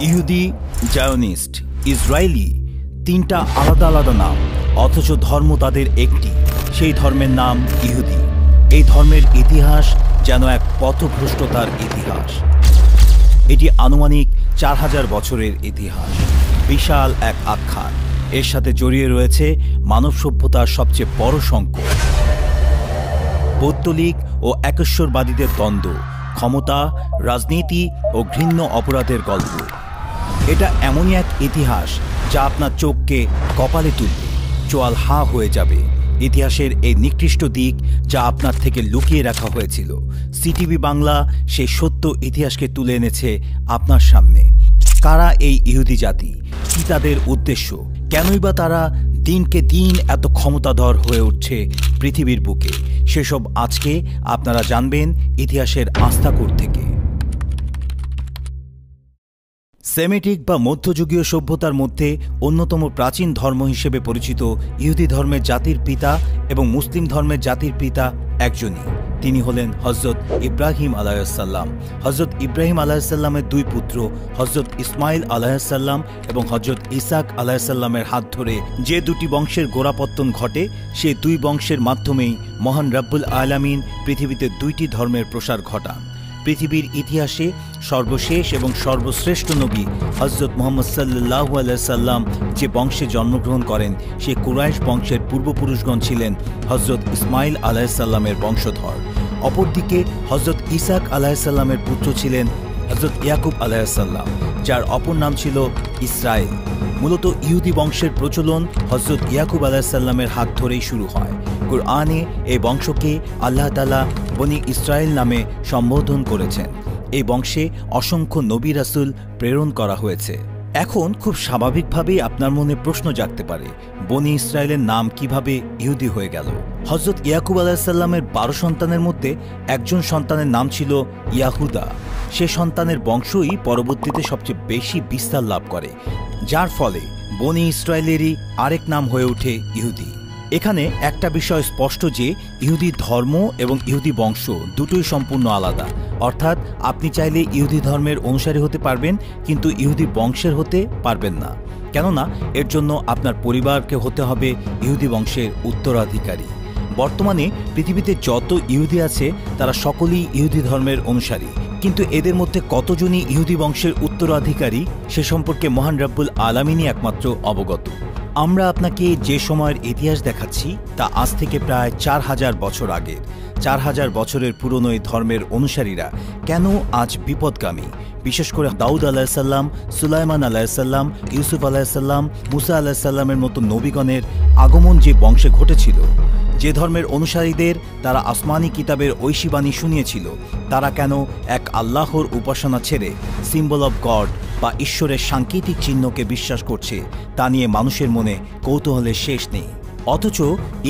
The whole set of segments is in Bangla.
ইহুদি, জায়নিস্ট, ইসরায়েলি তিনটা আলাদা আলাদা নাম, অথচ ধর্ম তাদের একটি। সেই ধর্মের নাম ইহুদি। এই ধর্মের ইতিহাস যেন এক পথভ্রষ্টতার ইতিহাস। এটি আনুমানিক 4000 বছরের ইতিহাস, বিশাল এক আখ্যান। এর সাথে জড়িয়ে রয়েছে মানব সভ্যতার সবচেয়ে বড় সংকট, পৌত্তলিক ও একেশ্বরবাদীদের দ্বন্দ্ব, ক্ষমতা, রাজনীতি ও ঘৃণ্য অপরাধের গল্প। এটা এমনই এক ইতিহাস যা আপনার চোখকে কপালে তুলবে, চোয়াল হাঁ হয়ে যাবে। ইতিহাসের এই নিকৃষ্ট দিক যা আপনার থেকে লুকিয়ে রাখা হয়েছিল। সিটিভি বাংলা সেই সত্য ইতিহাসকে তুলে এনেছে আপনার সামনে। কারা এই ইহুদি জাতি? কি তাদের উদ্দেশ্য? কেনই বা তারা দিনকে দিন এত ক্ষমতাধর হয়ে উঠছে পৃথিবীর বুকে? সেসব আজকে আপনারা জানবেন ইতিহাসের আস্তাকুর থেকে। সেমেটিক বা মধ্যযুগীয় সভ্যতার মধ্যে অন্যতম প্রাচীন ধর্ম হিসেবে পরিচিত ইহুদি ধর্মের জাতির পিতা এবং মুসলিম ধর্মের জাতির পিতা একজনই। তিনি হলেন হযরত ইব্রাহিম আলাইহিসসালাম। হযরত ইব্রাহিম আলাইহিসসালামের দুই পুত্র হযরত ইসমাইল আলাইহিসসালাম এবং হযরত ইসাক আলাইহিসসালামের হাত ধরে যে দুটি বংশের গোড়াপত্তন ঘটে, সেই দুই বংশের মাধ্যমেই মহান রব্বুল আলামিন পৃথিবীতে দুইটি ধর্মের প্রসার ঘটান। পৃথিবীর ইতিহাসে সর্বশেষ এবং সর্বশ্রেষ্ঠ নবী হযরত মুহাম্মদ সাল্লাল্লাহু আলাইহি সাল্লাম যে বংশে জন্মগ্রহণ করেন, সে কুরাইশ বংশের পূর্বপুরুষগণ ছিলেন হযরত ইসমাইল আলাইহিস সালামের বংশধর। অপরদিকে হযরত ইসাক আলাইহিস সালামের পুত্র ছিলেন হযরত ইয়াকুব আলাইহিস সালাম, যার অপর নাম ছিল ইসরাইল। মূলত ইহুদি বংশের প্রচলন হযরত ইয়াকুব আলাইহিস সালামের হাত ধরেই শুরু হয়। কুরআনে এই বংশকে আল্লাহ তাআলা বনি ইসরায়েল নামে সম্বোধন করেছেন। এই বংশে অসংখ্য নবী রাসূল প্রেরণ করা হয়েছে। এখন খুব স্বাভাবিকভাবেই আপনার মনে প্রশ্ন জাগতে পারে, বনি ইসরায়েলের নাম কিভাবে ইহুদি হয়ে গেল? হযরত ইয়াকুব আলাইহিস সালামের 12 সন্তানের মধ্যে একজন সন্তানের নাম ছিল ইয়াহুদা। সে সন্তানের বংশই পরবর্তীতে সবচেয়ে বেশি বিস্তার লাভ করে, যার ফলে বনি ইসরায়েলেরই আরেক নাম হয়ে ওঠে ইহুদি। এখানে একটা বিষয় স্পষ্ট যে ইহুদি ধর্ম এবং ইহুদি বংশ দুটোই সম্পূর্ণ আলাদা। অর্থাৎ আপনি চাইলে ইহুদি ধর্মের অনুসারী হতে পারবেন, কিন্তু ইহুদি বংশের হতে পারবেন না। কেননা এর জন্য আপনার পরিবারকে হতে হবে ইহুদি বংশের উত্তরাধিকারী। বর্তমানে পৃথিবীতে যত ইহুদি আছে তারা সকলেই ইহুদি ধর্মের অনুসারী, কিন্তু এদের মধ্যে কতজনই ইহুদি বংশের উত্তরাধিকারী সে সম্পর্কে মহান রব্বুল আলামিনই একমাত্র অবগত। আমরা আপনাকে যে সময়ের ইতিহাস দেখাচ্ছি তা আজ থেকে প্রায় 4000 বছর আগের। 4000 বছরের পুরনো এই ধর্মের অনুসারীরা কেন আজ বিপদগামী? বিশেষ করে দাউদ আলাইহিসসালাম, সুলাইমান আলাইহিসসালাম, ইউসুফ আলাইহিসসালাম, মুসা আলাইহিসসালামের মতো নবীগণের আগমন যে বংশে ঘটেছিল, যে ধর্মের অনুসারীদের তারা আসমানি কিতাবের ঐশী বাণী শুনিয়েছিল, তারা কেন এক আল্লাহর উপাসনা ছেড়ে সিম্বল অব গড বা ঈশ্বরের সাংকেতিক চিহ্নকে বিশ্বাস করছে, তা নিয়ে মানুষের মনে কৌতূহলের শেষ নেই। অথচ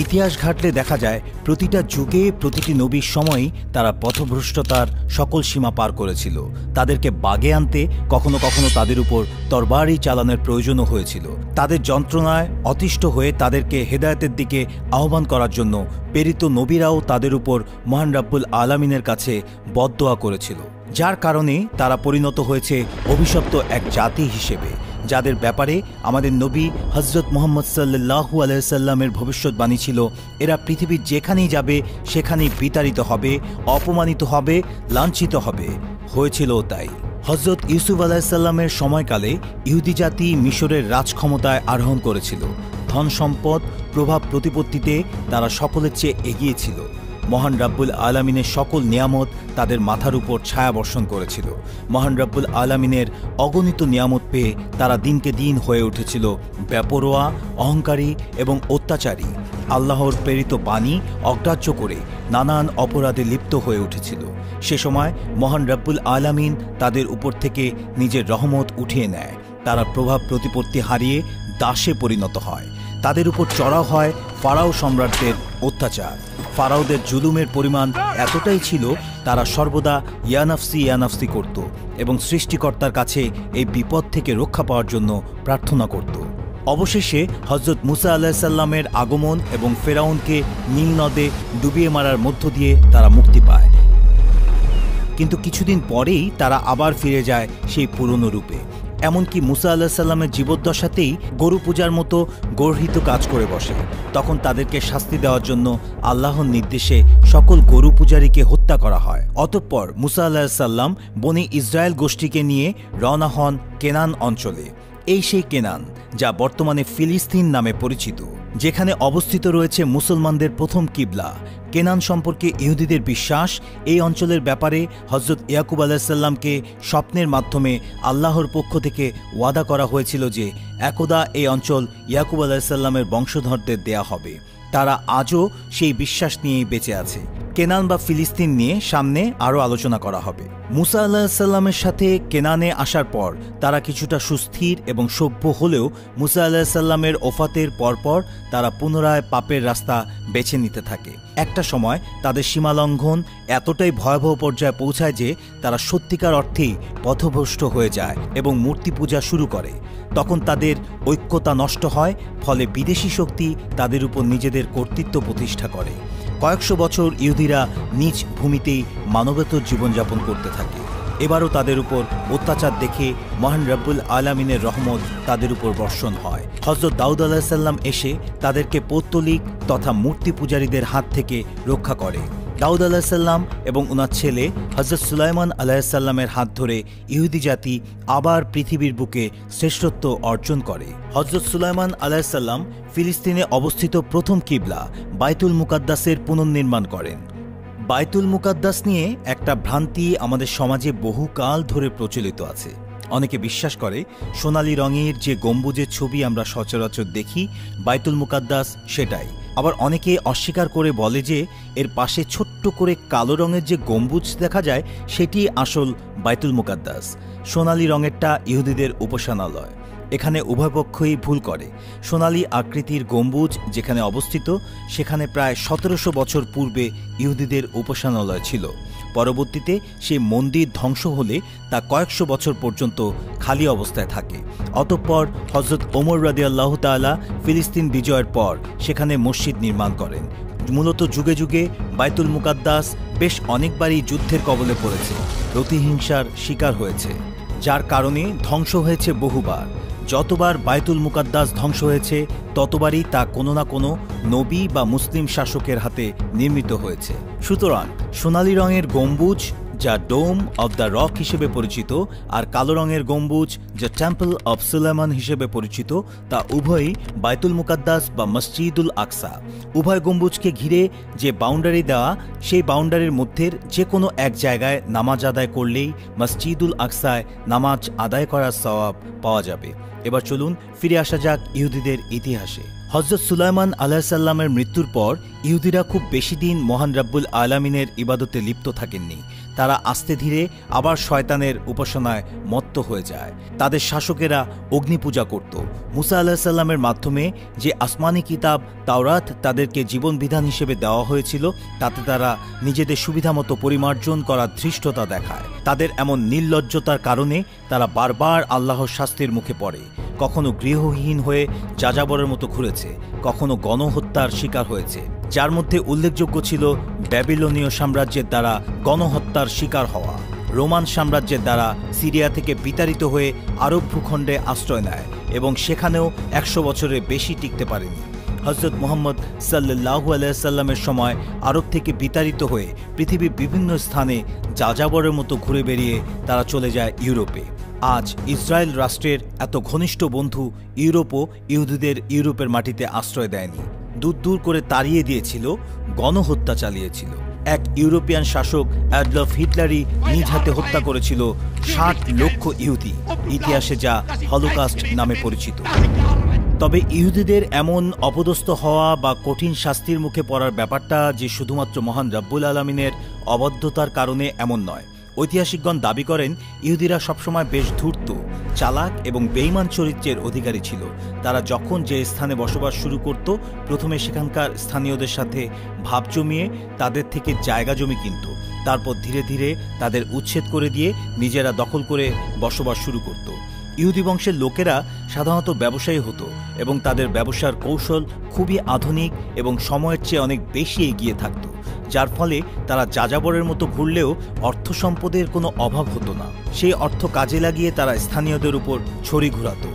ইতিহাস ঘাটলে দেখা যায় প্রতিটা যুগে প্রতিটি নবীর সময়ই তারা পথভ্রষ্টতার সকল সীমা পার করেছিল। তাদেরকে বাগে আনতে কখনো কখনো তাদের উপর তরবারি চালানোর প্রয়োজনও হয়েছিল। তাদের যন্ত্রণায় অতিষ্ঠ হয়ে তাদেরকে হেদায়েতের দিকে আহ্বান করার জন্য প্রেরিত নবীরাও তাদের উপর মহান রব্বুল আলামিনের কাছে বদদোয়া করেছিল, যার কারণে তারা পরিণত হয়েছে অভিশপ্ত এক জাতি হিসেবে, যাদের ব্যাপারে আমাদের নবী হযরত মুহাম্মদ সাল্লাল্লাহু আলাইহি সাল্লামের ভবিষ্যৎবাণী ছিল, এরা পৃথিবীর যেখানেই যাবে সেখানেই বিতাড়িত হবে, অপমানিত হবে, লাঞ্ছিত হবে। হয়েছিল তাই। হযরত ইউসুফ আলাইহিস সালামের সময়কালে ইহুদি জাতি মিশরের রাজক্ষমতায় আরোহণ করেছিল। ধন সম্পদ, প্রভাব প্রতিপত্তিতে তারা সকলের চেয়ে এগিয়ে ছিল। মহান রব্বুল আলামিনের সকল নিয়ামত তাদের মাথার উপর ছায়া বর্ষণ করেছিল। মহান রব্বুল আলামিনের অগণিত নিয়ামত পেয়ে তারা দিনকে দিন হয়ে উঠেছিল বেপরোয়া, অহংকারী এবং অত্যাচারী। আল্লাহর প্রেরিত বাণী অগ্রাহ্য করে নানান অপরাধে লিপ্ত হয়ে উঠেছিল। সে সময় মহান রব্বুল আলামিন তাদের উপর থেকে নিজের রহমত উঠিয়ে নেয়। তারা প্রভাব প্রতিপত্তি হারিয়ে দাসে পরিণত হয়। তাদের উপর চড়াও হয় ফারাও সম্রাটদের অত্যাচার। ফারাওদের জুলুমের পরিমাণ এতটাই ছিল, তারা সর্বদা ইয়ানাফসি ইয়ানাফসি করত এবং সৃষ্টিকর্তার কাছে এই বিপদ থেকে রক্ষা পাওয়ার জন্য প্রার্থনা করত। অবশেষে হযরত মুসা আলাইহিস সালামের আগমন এবং ফেরাউনকে নীল নদে ডুবিয়ে মারার মধ্য দিয়ে তারা মুক্তি পায়। কিন্তু কিছুদিন পরেই তারা আবার ফিরে যায় সেই পুরনো রূপে। এমনকি মুসা আলাইহিস সালামের জীবদ্দশাতেই গরু পূজার মতো গর্হিত কাজ করে বসে। তখন তাদেরকে শাস্তি দেওয়ার জন্য আল্লাহর নির্দেশে সকল গরু পূজারীকে হত্যা করা হয়। অতঃপর মুসা আলাইহিস সালাম বনি ইসরায়েল গোষ্ঠীকে নিয়ে রওনা হন কেনান অঞ্চলে। এই সেই কেনান যা বর্তমানে ফিলিস্তিন নামে পরিচিত, যেখানে অবস্থিত রয়েছে মুসলমানদের প্রথম কিবলা। কেনান সম্পর্কে ইহুদিদের বিশ্বাস, এই অঞ্চলের ব্যাপারে হযরত ইয়াকুব আলাইহিস সালামকে স্বপ্নের মাধ্যমে আল্লাহর পক্ষ থেকে ওয়াদা করা হয়েছিল যে একদা এই অঞ্চল ইয়াকুব আলাইহিস সালামের বংশধরদের দেয়া হবে। তারা আজও সেই বিশ্বাস নিয়েই বেঁচে আছে। কেনান বা ফিলিস্তিন নিয়ে সামনে আরও আলোচনা করা হবে। মুসা আলাইহিস সালামের সাথে কেনানে আসার পর তারা কিছুটা সুস্থির এবং সভ্য হলেও মুসা আলাইহিস সালামের ওফাতের পরপর তারা পুনরায় পাপের রাস্তা বেছে নিতে থাকে। একটা সময় তাদের সীমালঙ্ঘন এতটাই ভয়াবহ পর্যায়ে পৌঁছায় যে তারা সত্যিকার অর্থেই পথভ্রষ্ট হয়ে যায় এবং মূর্তি পূজা শুরু করে। তখন তাদের ঐক্যতা নষ্ট হয়, ফলে বিদেশি শক্তি তাদের উপর নিজেদের কর্তৃত্ব প্রতিষ্ঠা করে। কয়েকশো বছর ইহুদিরা নিজ ভূমিতেই মানবেতর জীবনযাপন করতে থাকে। এবারও তাদের উপর অত্যাচার দেখে মহান রব্বুল আলামিনের রহমত তাদের উপর বর্ষণ হয়। হযরত দাউদ আলাইহিস সালাম এসে তাদেরকে পৌত্তলিক তথা মূর্তি পূজারীদের হাত থেকে রক্ষা করে। দাউদ আলাইহিস সালাম এবং ওনার ছেলে হযরত সুলাইমান আলাইহিস সালামের হাত ধরে ইহুদি জাতি আবার পৃথিবীর বুকে শ্রেষ্ঠত্ব অর্জন করে। হযরত সুলাইমান আলাইহিস সালাম ফিলিস্তিনে অবস্থিত প্রথম কিবলা বাইতুল মুকাদ্দাসের পুনর্নির্মাণ করেন। বাইতুল মুকাদ্দাস নিয়ে একটা ভ্রান্তি আমাদের সমাজে বহুকাল ধরে প্রচলিত আছে। অনেকে বিশ্বাস করে সোনালী রঙের যে গম্বুজের ছবি আমরা সচরাচর দেখি বাইতুল মুকাদ্দাস সেটাই। আবার অনেকে অস্বীকার করে বলে যে এর পাশে ছোট্ট করে কালো রঙের যে গম্বুজ দেখা যায় সেটি আসল বাইতুল মুকাদ্দাস। সোনালী রঙেরটা ইহুদিদের উপাসনালয়। এখানে উভয় পক্ষই ভুল করে। সোনালী আকৃতির গম্বুজ যেখানে অবস্থিত সেখানে প্রায় 1700 বছর পূর্বে ইহুদিদের উপাসনালয় ছিল। পরবর্তীতে সেই মন্দির ধ্বংস হলে তা কয়েকশো বছর পর্যন্ত খালি অবস্থায় থাকে। অতঃপর হযরত ওমর রাদিয়াল্লাহু তাআলা ফিলিস্তিন বিজয়ের পর সেখানে মসজিদ নির্মাণ করেন। মূলত যুগে যুগে বাইতুল মুকাদ্দাস বেশ অনেকবারই যুদ্ধের কবলে পড়েছে, প্রতিহিংসার শিকার হয়েছে, যার কারণে ধ্বংস হয়েছে বহুবার। যতবার বাইতুল মুকাদ্দাস ধ্বংস হয়েছে ততবারই তা কোনো না কোনো নবী বা মুসলিম শাসকের হাতে নির্মিত হয়েছে। সুতরাং সোনালী রঙের গম্বুজ যা ডোম অব দ্য রক হিসেবে পরিচিত আর কালো রঙের গম্বুজ যা টেম্পল অব সুলাইমান হিসেবে পরিচিত তা উভয়ই বাইতুল মুকাদ্দাস বা মসজিদুল আকসা। উভয় গম্বুজকে ঘিরে যে বাউন্ডারি দেওয়া, সেই বাউন্ডারির মধ্যে যে কোনো এক জায়গায় নামাজ আদায় করলেই মসজিদুল আকসায় নামাজ আদায় করার সওয়াব পাওয়া যাবে। এবার চলুন ফিরে আসা যাক ইহুদিদের ইতিহাসে। হযরত সুলাইমান আলাইহিস সালামের মৃত্যুর পর ইহুদিরা খুব বেশি দিন মহান রব্বুল আলামিনের ইবাদতে লিপ্ত থাকেননি। তারা আস্তে ধীরে আবার শয়তানের উপাসনায় মত্ত হয়ে যায়। তাদের শাসকেরা অগ্নিপূজা করত। মুসা আলাইহিস সালামের মাধ্যমে যে আসমানি কিতাব তাওরাত তাদেরকে জীবন বিধান হিসেবে দেওয়া হয়েছিল তাতে তারা নিজেদের সুবিধামতো পরিমার্জন করার ধৃষ্টতা দেখায়। তাদের এমন নির্লজ্জতার কারণে তারা বারবার আল্লাহর শাস্তির মুখে পড়ে। কখনো গৃহহীন হয়ে যাযাবরের মতো ঘুরেছে, কখনো গণহত্যার শিকার হয়েছে, যার মধ্যে উল্লেখযোগ্য ছিল ব্যাবিলনীয় সাম্রাজ্যের দ্বারা গণহত্যার শিকার হওয়া, রোমান সাম্রাজ্যের দ্বারা সিরিয়া থেকে বিতাড়িত হয়ে আরব ভূখণ্ডে আশ্রয় নেয় এবং সেখানেও 100 বছরের বেশি টিকতে পারেনি। হযরত মুহাম্মদ সাল্লাল্লাহু আলাইহি সাল্লামের সময় আরব থেকে বিতাড়িত হয়ে পৃথিবীর বিভিন্ন স্থানে যাযাবরের মতো ঘুরে বেরিয়ে তারা চলে যায় ইউরোপে। আজ ইসরায়েল রাষ্ট্রের এত ঘনিষ্ঠ বন্ধু ইউরোপও ইহুদিদের ইউরোপের মাটিতে আশ্রয় দেয়নি, দূর দূর করে তাড়িয়ে দিয়েছিল, গণহত্যা চালিয়েছিল। এক ইউরোপিয়ান শাসক অ্যাডলফ হিটলারই নিজ হাতে হত্যা করেছিল 60 লক্ষ ইহুদি, ইতিহাসে যা হলোকাস্ট নামে পরিচিত। তবে ইহুদিদের এমন অপদস্থ হওয়া বা কঠিন শাস্তির মুখে পড়ার ব্যাপারটা যে শুধুমাত্র মহান রব্বুল আলামিনের অবাধ্যতার কারণে এমন নয়। ঐতিহাসিকগণ দাবি করেন ইহুদিরা সবসময় বেশ ধূর্ত, চালাক এবং বেঈমান চরিত্রের অধিকারী ছিল। তারা যখন যে স্থানে বসবাস শুরু করত প্রথমে সেখানকার স্থানীয়দের সাথে ভাব জমিয়ে তাদের থেকে জায়গা জমি কিনত, তারপর ধীরে ধীরে তাদের উচ্ছেদ করে দিয়ে নিজেরা দখল করে বসবাস শুরু করত। ইহুদি বংশের লোকেরা সাধারণত ব্যবসায়ী হতো এবং তাদের ব্যবসার কৌশল খুবই আধুনিক এবং সময়ের চেয়ে অনেক বেশি এগিয়ে থাকত। যার ফলে তারা যাযাবরের মতো ঘুরলেও অর্থ সম্পদের কোনো অভাব হতো না। সেই অর্থ কাজে লাগিয়ে তারা স্থানীয়দের উপর ছড়ি ঘুরাতো।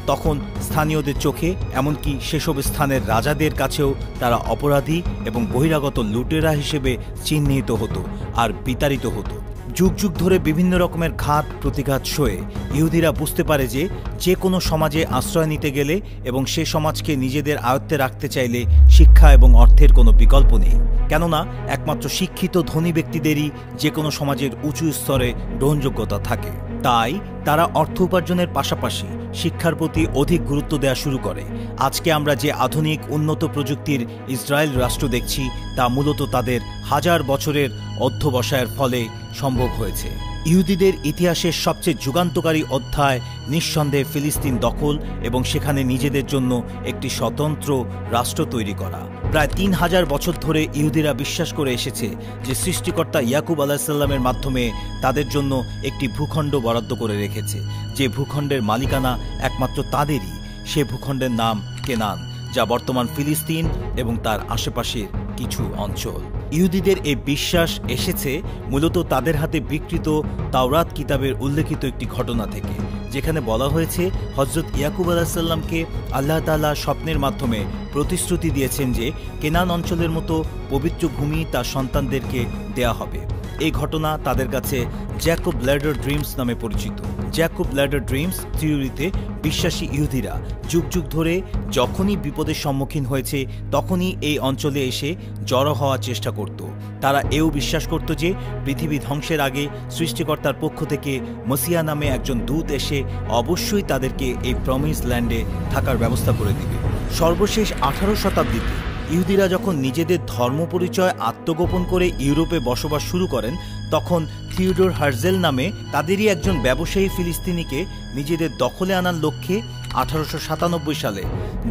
তখন স্থানীয়দের চোখে, এমনকি সেসব স্থানের রাজাদের কাছেও তারা অপরাধী এবং বহিরাগত লুটেরা হিসেবে চিহ্নিত হতো আর বিতাড়িত হতো। যুগ যুগ ধরে বিভিন্ন রকমের ঘাত প্রতিঘাত সয়ে ইহুদিরা বুঝতে পারে যে যে কোনো সমাজে আশ্রয় নিতে গেলে এবং সে সমাজকে নিজেদের আয়ত্তে রাখতে চাইলে শিক্ষা এবং অর্থের কোনো বিকল্প নেই। কেননা একমাত্র শিক্ষিত ধনী ব্যক্তিদেরই যে কোনো সমাজের উঁচু স্তরে গ্রহণযোগ্যতা থাকে। তাই তারা অর্থ উপার্জনের পাশাপাশি শিক্ষার প্রতি অধিক গুরুত্ব দেওয়া শুরু করে। আজকে আমরা যে আধুনিক উন্নত প্রযুক্তির ইসরায়েল রাষ্ট্র দেখছি তা মূলত তাদের হাজার বছরের অধ্যবসায়ের ফলে সম্ভব হয়েছে। ইহুদিদের ইতিহাসের সবচেয়ে যুগান্তকারী অধ্যায় নিঃসন্দেহে ফিলিস্তিন দখল এবং সেখানে নিজেদের জন্য একটি স্বতন্ত্র রাষ্ট্র তৈরি করা। প্রায় ৩,০০০ বছর ধরে ইহুদিরা বিশ্বাস করে এসেছে যে সৃষ্টিকর্তা ইয়াকুব আলাইহিসসালামের মাধ্যমে তাদের জন্য একটি ভূখণ্ড বরাদ্দ করে রেখেছে, যে ভূখণ্ডের মালিকানা একমাত্র তাদেরই। সে ভূখণ্ডের নাম কেনান, যা বর্তমান ফিলিস্তিন এবং তার আশেপাশের কিছু অঞ্চল। ইহুদিদের এই বিশ্বাস এসেছে মূলত তাদের হাতে বিকৃত তাওরাত কিতাবের উল্লেখিত একটি ঘটনা থেকে, যেখানে বলা হয়েছে হযরত ইয়াকুব আলাইহিসসালামকে আল্লাহ তাআলা স্বপ্নের মাধ্যমে প্রতিশ্রুতি দিয়েছেন যে কেনান অঞ্চলের মতো পবিত্র ভূমি তার সন্তানদেরকে দেয়া হবে। এই ঘটনা তাদের কাছে জ্যাকব ল্যাডার ড্রিমস নামে পরিচিত। জ্যাকব ল্যাডার ড্রিমস থিওরিতে বিশ্বাসী ইহুদিরা যুগ যুগ ধরে যখনই বিপদের সম্মুখীন হয়েছে তখনই এই অঞ্চলে এসে জড়ো হওয়ার চেষ্টা করত। তারা এও বিশ্বাস করত যে পৃথিবী ধ্বংসের আগে সৃষ্টিকর্তার পক্ষ থেকে মসিয়া নামে একজন দূত এসে অবশ্যই তাদেরকে এই প্রমিস ল্যান্ডে থাকার ব্যবস্থা করে দিবে। সর্বশেষ 18 শতাব্দীতে ইহুদিরা যখন নিজেদের ধর্ম পরিচয় আত্মগোপন করে ইউরোপে বসবাস শুরু করেন, তখন থিওডোর হার্জেল নামে তাদেরই একজন ব্যবসায়ী ফিলিস্তিনিকে নিজেদের দখলে আনার লক্ষ্যে 1897 সালে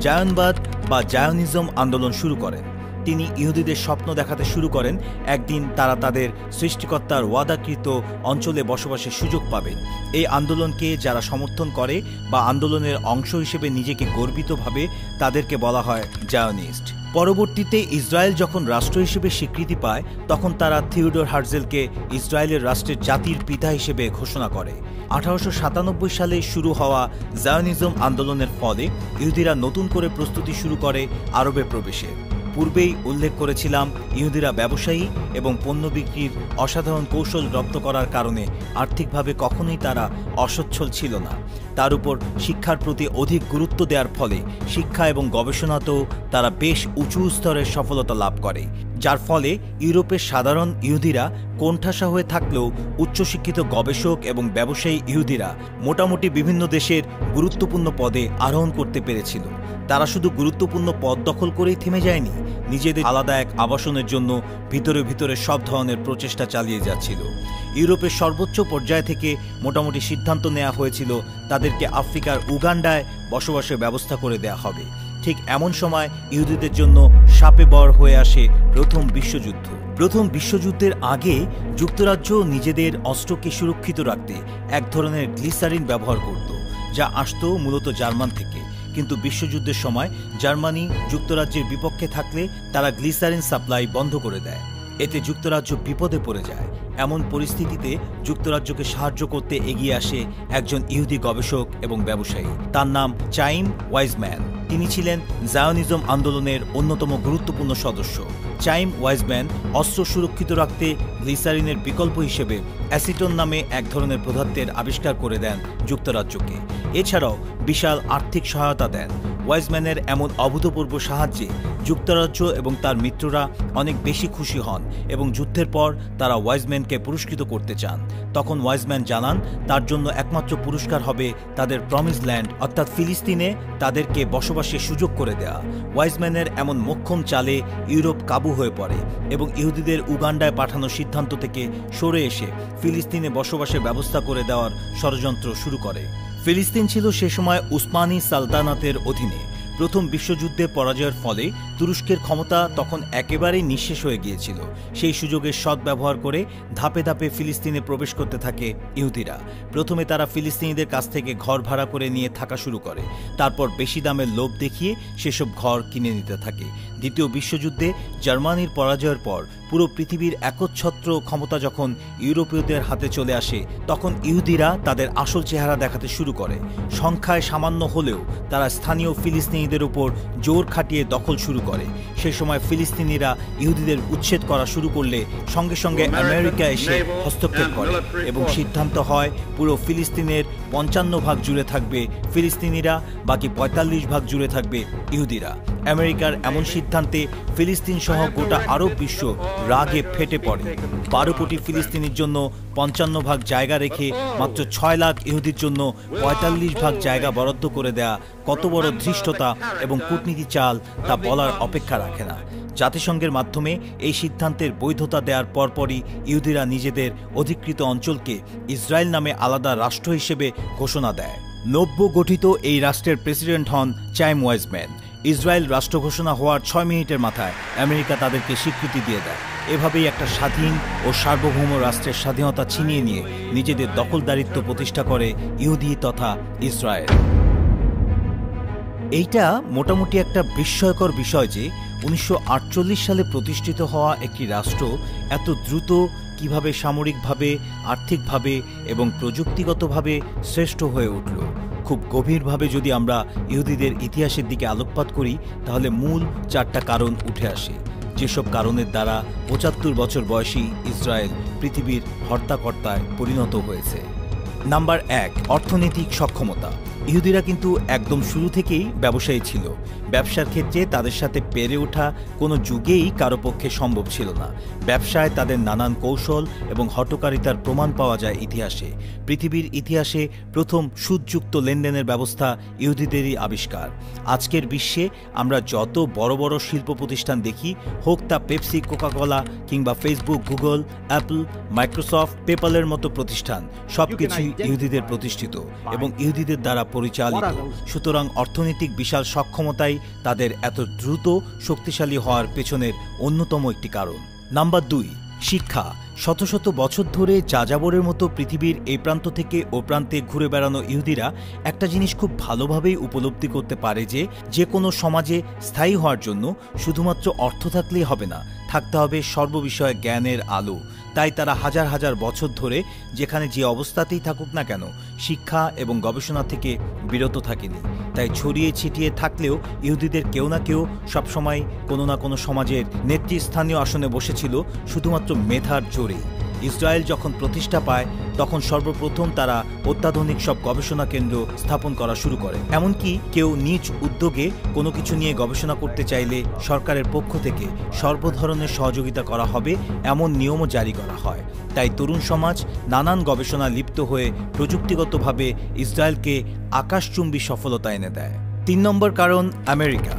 জায়নবাদ বা জায়নিজম আন্দোলন শুরু করেন। তিনি ইহুদিদের স্বপ্ন দেখাতে শুরু করেন একদিন তারা তাদের সৃষ্টিকর্তার ওয়াদাকৃত অঞ্চলে বসবাসের সুযোগ পাবেন। এই আন্দোলনকে যারা সমর্থন করে বা আন্দোলনের অংশ হিসেবে নিজেকে গর্বিত ভাবে তাদেরকে বলা হয় জায়নিস্ট। পরবর্তীতে ইসরায়েল যখন রাষ্ট্র হিসেবে স্বীকৃতি পায় তখন তারা থিওডোর হার্জেলকে ইসরায়েলের রাষ্ট্রের জাতির পিতা হিসেবে ঘোষণা করে। 1897 সালে শুরু হওয়া জায়নিজম আন্দোলনের ফলে ইহুদিরা নতুন করে প্রস্তুতি শুরু করে আরবে প্রবেশের। পূর্বেই উল্লেখ করেছিলাম ইহুদিরা ব্যবসায়ী এবং পণ্য বিক্রির অসাধারণ কৌশল রপ্ত করার কারণে আর্থিকভাবে কখনোই তারা অসচ্ছল ছিল না। তার উপর শিক্ষার প্রতি অধিক গুরুত্ব দেওয়ার ফলে শিক্ষা এবং গবেষণাতেও তারা বেশ উঁচু স্তরের সফলতা লাভ করে, যার ফলে ইউরোপের সাধারণ ইহুদিরা কোণঠাসা হয়ে থাকলেও উচ্চশিক্ষিত গবেষক এবং ব্যবসায়ী ইহুদিরা মোটামুটি বিভিন্ন দেশের গুরুত্বপূর্ণ পদে আরোহণ করতে পেরেছিল। তারা শুধু গুরুত্বপূর্ণ পদ দখল করেই থেমে যায়নি, নিজেদের আলাদা এক আবাসনের জন্য ভিতরে ভিতরে সব ধরনের প্রচেষ্টা চালিয়ে যাচ্ছিল। ইউরোপের সর্বোচ্চ পর্যায় থেকে মোটামুটি সিদ্ধান্ত নেওয়া হয়েছিল তাদেরকে আফ্রিকার উগান্ডায় বসবাসের ব্যবস্থা করে দেয়া হবে। ঠিক এমন সময় ইহুদিদের জন্য শাপে বর হয়ে আসে প্রথম বিশ্বযুদ্ধ। প্রথম বিশ্বযুদ্ধের আগে যুক্তরাজ্য নিজেদের অস্ত্রকে সুরক্ষিত রাখতে এক ধরনের গ্লিসারিন ব্যবহার করত, যা আসতো মূলত জার্মান থেকে। কিন্তু বিশ্বযুদ্ধের সময় জার্মানি যুক্তরাজ্যের বিপক্ষে থাকলে তারা গ্লিসারিন সাপ্লাই বন্ধ করে দেয়। এতে যুক্তরাজ্য বিপদে পড়ে যায়। এমন পরিস্থিতিতে যুক্তরাজ্যকে সাহায্য করতে এগিয়ে আসে একজন ইহুদি গবেষক এবং ব্যবসায়ী, তার নাম চাইম ওয়াইজম্যান। তিনি ছিলেন জায়নিজম আন্দোলনের অন্যতম গুরুত্বপূর্ণ সদস্য। চাইম ওয়াইজম্যান অস্ত্র সুরক্ষিত রাখতে গ্লিসারিনের বিকল্প হিসেবে অ্যাসিটন নামে এক ধরনের পদার্থের আবিষ্কার করে দেন যুক্তরাজ্যকে। এছাড়াও বিশাল আর্থিক সহায়তা দেন। ওয়াইজম্যানের এমন অভূতপূর্ব সাহায্যে যুক্তরাজ্য এবং তার মিত্ররা অনেক বেশি খুশি হন এবং যুদ্ধের পর তারা ওয়াইজম্যানকে পুরস্কৃত করতে চান। তখন ওয়াইজম্যান জানান তার জন্য একমাত্র পুরস্কার হবে তাদের প্রমিস ল্যান্ড অর্থাৎ ফিলিস্তিনে তাদেরকে বসবাসের সুযোগ করে দেয়া। ওয়াইজম্যানের এমন মোক্ষম চালে ইউরোপ কাবু হয়ে পড়ে এবং ইহুদিদের উগান্ডায় পাঠানোর সিদ্ধান্ত থেকে সরে এসে ফিলিস্তিনে বসবাসের ব্যবস্থা করে দেওয়ার ষড়যন্ত্র শুরু করে। ফিলিস্তিন ছিল সে সময় উসমানী সালতানাতের অধীনে। প্রথম বিশ্বযুদ্ধে পরাজয়ের ফলে তুরস্কের ক্ষমতা তখন একেবারেই নিঃশেষ হয়ে গিয়েছিল। সেই সুযোগের সদ্ব্যবহার করে ধাপে ধাপে ফিলিস্তিনে প্রবেশ করতে থাকে ইহুদিরা। প্রথমে তারা ফিলিস্তিনিদের কাছ থেকে ঘর ভাড়া করে নিয়ে থাকা শুরু করে, তারপর বেশি দামের লোভ দেখিয়ে সেসব ঘর কিনে নিতে থাকে। দ্বিতীয় বিশ্বযুদ্ধে জার্মানির পরাজয়ের পর পুরো পৃথিবীর একচ্ছত্র ক্ষমতা যখন ইউরোপীয়দের হাতে চলে আসে, তখন ইহুদিরা তাদের আসল চেহারা দেখাতে শুরু করে। সংখ্যায় সামান্য হলেও তারা স্থানীয় ফিলিস্তিনিদের উপর জোর খাটিয়ে দখল শুরু করে। সে সময় ফিলিস্তিনিরা ইহুদিদের উচ্ছেদ করা শুরু করলে সঙ্গে সঙ্গে আমেরিকা এসে হস্তক্ষেপ করে এবং সিদ্ধান্ত হয় পুরো ফিলিস্তিনের 55% জুড়ে থাকবে ফিলিস্তিনিরা, বাকি 45 ভাগ জুড়ে থাকবে ইহুদিরা। আমেরিকার এমন সিদ্ধান্তে ফিলিস্তিন সহ গোটা আরব বিশ্ব রাগে ফেটে পড়ে। 12 কোটি ফিলিস্তিনির জন্য 55 ভাগ জায়গা রেখে মাত্র 6 লাখ ইহুদির জন্য 45 ভাগ জায়গা বরাদ্দ করে দেয়া কত বড় ধৃষ্টতা এবং কূটনীতি চাল তা বলার অপেক্ষা রাখে না। জাতিসংঘের মাধ্যমে এই সিদ্ধান্তের বৈধতা দেওয়ার পরপরই ইহুদিরা নিজেদের অধিকৃত অঞ্চলকে ইসরায়েল নামে আলাদা রাষ্ট্র হিসেবে ঘোষণা দেয়। নব্য গঠিত এই রাষ্ট্রের প্রেসিডেন্ট হন চাইম ওয়াইজম্যান। ইসরায়েল রাষ্ট্র ঘোষণা হওয়ার 6 মিনিটের মাথায় আমেরিকা তাদেরকে স্বীকৃতি দিয়ে দেয়। এভাবেই একটা স্বাধীন ও সার্বভৌম রাষ্ট্রের স্বাধীনতা ছিনিয়ে নিয়ে নিজেদের দখলদারিত্ব প্রতিষ্ঠা করে ইহুদি তথা ইসরায়েল। এইটা মোটামুটি একটা বিস্ময়কর বিষয় যে 1948 সালে প্রতিষ্ঠিত হওয়া একটি রাষ্ট্র এত দ্রুত কিভাবে সামরিকভাবে, আর্থিকভাবে এবং প্রযুক্তিগতভাবে শ্রেষ্ঠ হয়ে উঠল। খুব গভীরভাবে যদি আমরা ইহুদিদের ইতিহাসের দিকে আলোকপাত করি তাহলে মূল 4টা কারণ উঠে আসে, যেসব কারণের দ্বারা 75 বছর বয়সী ইসরায়েল পৃথিবীর হর্তাকর্তায় পরিণত হয়েছে। নাম্বার 1, অর্থনৈতিক সক্ষমতা। ইহুদিরা কিন্তু একদম শুরু থেকেই ব্যবসায়ী ছিল। ব্যবসার ক্ষেত্রে তাদের সাথে পেরে ওঠা কোনো যুগেই কারো পক্ষে সম্ভব ছিল না। ব্যবসায় তাদের নানান কৌশল এবং হঠকারিতার প্রমাণ পাওয়া যায় ইতিহাসে। পৃথিবীর ইতিহাসে প্রথম সুদযুক্ত লেনদেনের ব্যবস্থা ইহুদিদেরই আবিষ্কার। আজকের বিশ্বে আমরা যত বড় বড় শিল্প প্রতিষ্ঠান দেখি, হোক তা পেপসি, কোকাকোলা কিংবা ফেসবুক, গুগল, অ্যাপল, মাইক্রোসফট, পেপ্যালের মতো প্রতিষ্ঠান, সবকিছুই ইহুদিদের প্রতিষ্ঠিত এবং ইহুদিদের দ্বারা পরিচালিত। সুতরাং অর্থনৈতিক বিশাল সক্ষমতাই তাদের এত দ্রুত শক্তিশালী হওয়ার পেছনের অন্যতম একটি কারণ। নাম্বার 2, শিক্ষা। শত শত বছর ধরে যাযাবরের মতো পৃথিবীর এই প্রান্ত থেকে ও প্রান্তে ঘুরে বেড়ানো ইহুদিরা একটা জিনিস খুব ভালোভাবেই উপলব্ধি করতে পারে যে কোনো সমাজে স্থায়ী হওয়ার জন্য শুধুমাত্র অর্থ থাকলেই হবে না, থাকতে হবে সর্ববিষয়ে জ্ঞানের আলো। তাই তারা হাজার হাজার বছর ধরে যেখানে যে অবস্থাতেই থাকুক না কেন শিক্ষা এবং গবেষণা থেকে বিরত থাকেনি। তাই ছড়িয়ে ছিটিয়ে থাকলেও ইহুদিদের কেউ না কেউ সবসময় কোনো না কোনো সমাজের নেতৃস্থানীয় আসনে বসেছিল শুধুমাত্র মেধার জোরে। ইসরায়েল যখন প্রতিষ্ঠা পায় তখন সর্বপ্রথম তারা অত্যাধুনিক সব গবেষণা কেন্দ্র স্থাপন করা শুরু করে। এমনকি কেউ নিজ উদ্যোগে কোনো কিছু নিয়ে গবেষণা করতে চাইলে সরকারের পক্ষ থেকে সর্বধরনের সহযোগিতা করা হবে এমন নিয়মও জারি করা হয়। তাই তরুণ সমাজ নানান গবেষণা লিপ্ত হয়ে প্রযুক্তিগতভাবে ইসরায়েলকে আকাশচুম্বী সফলতা এনে দেয়। 3 নম্বর কারণ, আমেরিকা।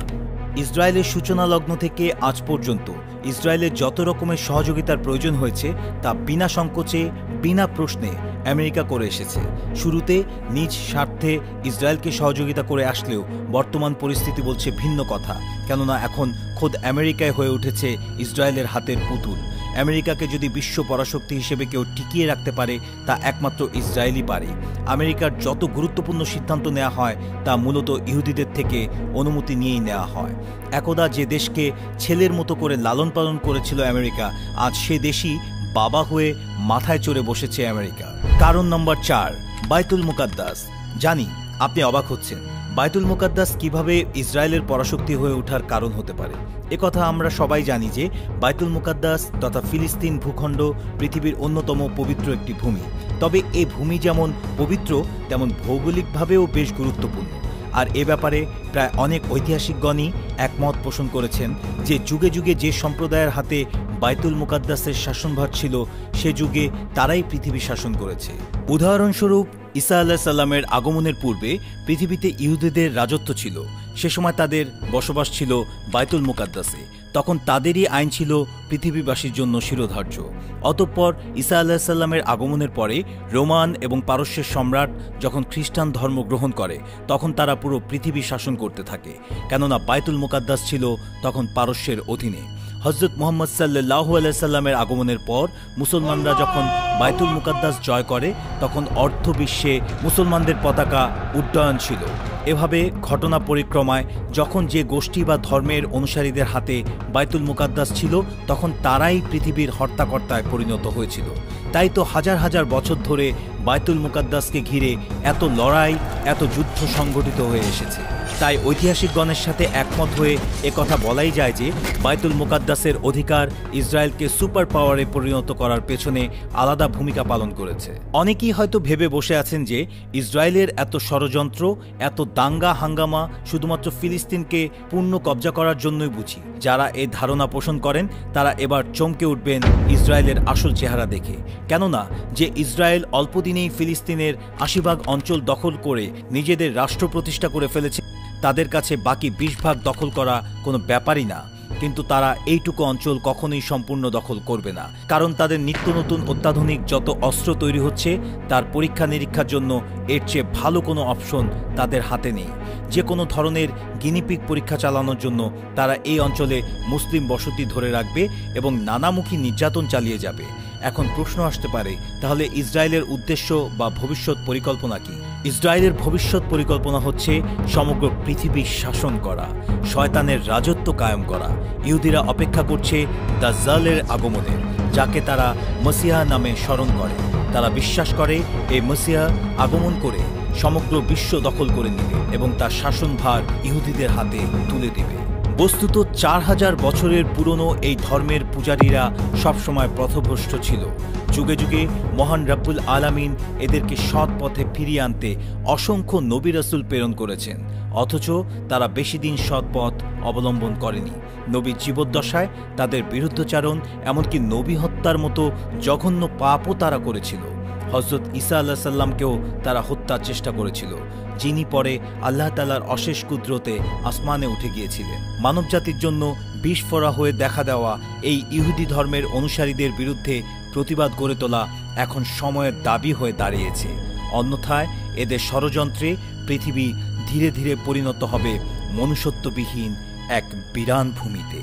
ইসরায়েলের সূচনা লগ্ন থেকে আজ পর্যন্ত ইসরায়েলের যত রকমের সহযোগিতার প্রয়োজন হয়েছে তা বিনা সংকোচে, বিনা প্রশ্নে আমেরিকা করে এসেছে। শুরুতে নিজ স্বার্থে ইসরায়েলকে সহযোগিতা করে আসলেও বর্তমান পরিস্থিতি বলছে ভিন্ন কথা, কেননা এখন খোদ আমেরিকায় হয়ে উঠেছে ইসরায়েলের হাতের পুতুল। আমেরিকাকে যদি বিশ্ব পরাশক্তি হিসেবে কেউ টিকিয়ে রাখতে পারে তা একমাত্র ইসরায়েলই পারে। আমেরিকার যত গুরুত্বপূর্ণ সিদ্ধান্ত নেওয়া হয় তা মূলত ইহুদিদের থেকে অনুমতি নিয়েই নেওয়া হয়। একদা যে দেশকে ছেলের মতো করে লালন পালন করেছিল আমেরিকা, আজ সে দেশই বাবা হয়ে মাথায় চড়ে বসেছে আমেরিকা। কারণ নম্বর 4, বাইতুল মুকাদ্দাস। জানি আপনি অবাক হচ্ছেন, বাইতুল মুকাদ্দাস কিভাবে ইসরায়েলের পরাশক্তি হয়ে ওঠার কারণ হতে পারে। একথা আমরা সবাই জানি যে বাইতুল মুকাদ্দাস তথা ফিলিস্তিন ভূখণ্ড পৃথিবীর অন্যতম পবিত্র একটি ভূমি। তবে এই ভূমি যেমন পবিত্র তেমন ভৌগোলিকভাবেও বেশ গুরুত্বপূর্ণ। আর এ ব্যাপারে প্রায় অনেক ঐতিহাসিকগণই একমত পোষণ করেছেন যে যুগে যুগে যে সম্প্রদায়ের হাতে বাইতুল মুকাদ্দাসের শাসনভার ছিল সে যুগে তারাই পৃথিবী শাসন করেছে। উদাহরণস্বরূপ ঈসা আলাইহিস সালামের আগমনের পূর্বে পৃথিবীতে ইহুদিদের রাজত্ব ছিল। সে সময় তাদের বসবাস ছিল বাইতুল মুকাদ্দাসে। তখন তাদেরই আইন ছিল পৃথিবীবাসীর জন্য শিরোধার্য। অতঃপর ঈসা আলাইহিস সালামের আগমনের পরে রোমান এবং পারস্যের সম্রাট যখন খ্রিস্টান ধর্ম গ্রহণ করে তখন তারা পুরো পৃথিবী শাসন করতে থাকে, কেননা বাইতুল মুকাদ্দাস ছিল তখন পারস্যের অধীনে। হযরত মুহাম্মদ সাল্লাল্লাহু আলাইহি সাল্লামের আগমনের পর মুসলমানরা যখন বাইতুল মুকাদ্দাস জয় করে তখন অর্ধ বিশ্বে মুসলমানদের পতাকা উড্ডয়ন ছিল। এভাবে ঘটনা পরিক্রমায় যখন যে গোষ্ঠী বা ধর্মের অনুসারীদের হাতে বাইতুল মুকাদ্দাস ছিল তখন তারাই পৃথিবীর হর্তাকর্তায় পরিণত হয়েছিল। তাই তো হাজার হাজার বছর ধরে বাইতুল মুকাদ্দাসকে ঘিরে এত লড়াই, এত যুদ্ধ সংগঠিত হয়ে এসেছে। তাই ঐতিহাসিকগণের সাথে একমত হয়ে একথা বলাই যায় যে বাইতুল মুকাদ্দাসের অধিকার ইসরায়েলকে সুপার পাওয়ারে পরিণত করার পেছনে আলাদা ভূমিকা পালন করেছে। অনেকেই হয়তো ভেবে বসে আছেন যে ইসরায়েলের এত ষড়যন্ত্র, এত দাঙ্গা হাঙ্গামা শুধুমাত্র ফিলিস্তিনকে পূর্ণ কব্জা করার জন্যই বুঝি। যারা এই ধারণা পোষণ করেন তারা এবার চমকে উঠবেন ইসরায়েলের আসল চেহারা দেখে। কেননা যে ইসরায়েল অল্পদিনেই ফিলিস্তিনের ৮০% অঞ্চল দখল করে নিজেদের রাষ্ট্র প্রতিষ্ঠা করে ফেলেছে, তাদের কাছে বাকি ২০% দখল করা কোনো ব্যাপারই না। কিন্তু তারা এইটুকু অঞ্চল কখনোই সম্পূর্ণ দখল করবে না, কারণ তাদের নিত্য নতুন অত্যাধুনিক যত অস্ত্র তৈরি হচ্ছে তার পরীক্ষা নিরীক্ষার জন্য এর চেয়ে ভালো কোনো অপশন তাদের হাতে নেই। যে কোনো ধরনের গিনিপিগ পরীক্ষা চালানোর জন্য তারা এই অঞ্চলে মুসলিম বসতি ধরে রাখবে এবং নানামুখী নির্যাতন চালিয়ে যাবে। এখন প্রশ্ন আসতে পারে, তাহলে ইসরায়েলের উদ্দেশ্য বা ভবিষ্যৎ পরিকল্পনা কি? ইসরায়েলের ভবিষ্যৎ পরিকল্পনা হচ্ছে সমগ্র পৃথিবী শাসন করা, শয়তানের রাজত্ব কায়েম করা। ইহুদিরা অপেক্ষা করছে দাজ্জালের আগমনের, যাকে তারা মসিহা নামে স্মরণ করে। তারা বিশ্বাস করে এই মসিহা আগমন করে সমগ্র বিশ্ব দখল করে নেবে এবং তার শাসনভার ইহুদিদের হাতে তুলে দেবে। বস্তুত ৪০০০ বছরের পুরনো এই ধর্মের পূজারীরা সবসময় পথভ্রষ্ট ছিল। যুগে যুগে মহান রব্বুল আলামিন এদেরকে সৎ পথে ফিরিয়ে আনতে অসংখ্য নবী রাসূল প্রেরণ করেছেন, অথচ তারা বেশি দিন সৎ পথ অবলম্বন করেনি। নবীর জীবদ্দশায় তাদের বিরুদ্ধচারণ, এমনকি নবী হত্যার মতো জঘন্য পাপও তারা করেছিল। হযরত ঈসা আলাইহিস সালামকেও তারা হত্যার চেষ্টা করেছিল, যিনি পরে আল্লাহ তাআলার অশেষ কুদরতে আসমানে উঠে গিয়েছিলেন। মানবজাতির জন্য বিস্ফোরা হয়ে দেখা দেওয়া এই ইহুদি ধর্মের অনুসারীদের বিরুদ্ধে প্রতিবাদ গড়ে তোলা এখন সময়ের দাবি হয়ে দাঁড়িয়েছে। অন্যথায় এদের ষড়যন্ত্রে পৃথিবী ধীরে ধীরে পরিণত হবে মনুষ্যত্ববিহীন এক বিরান ভূমিতে।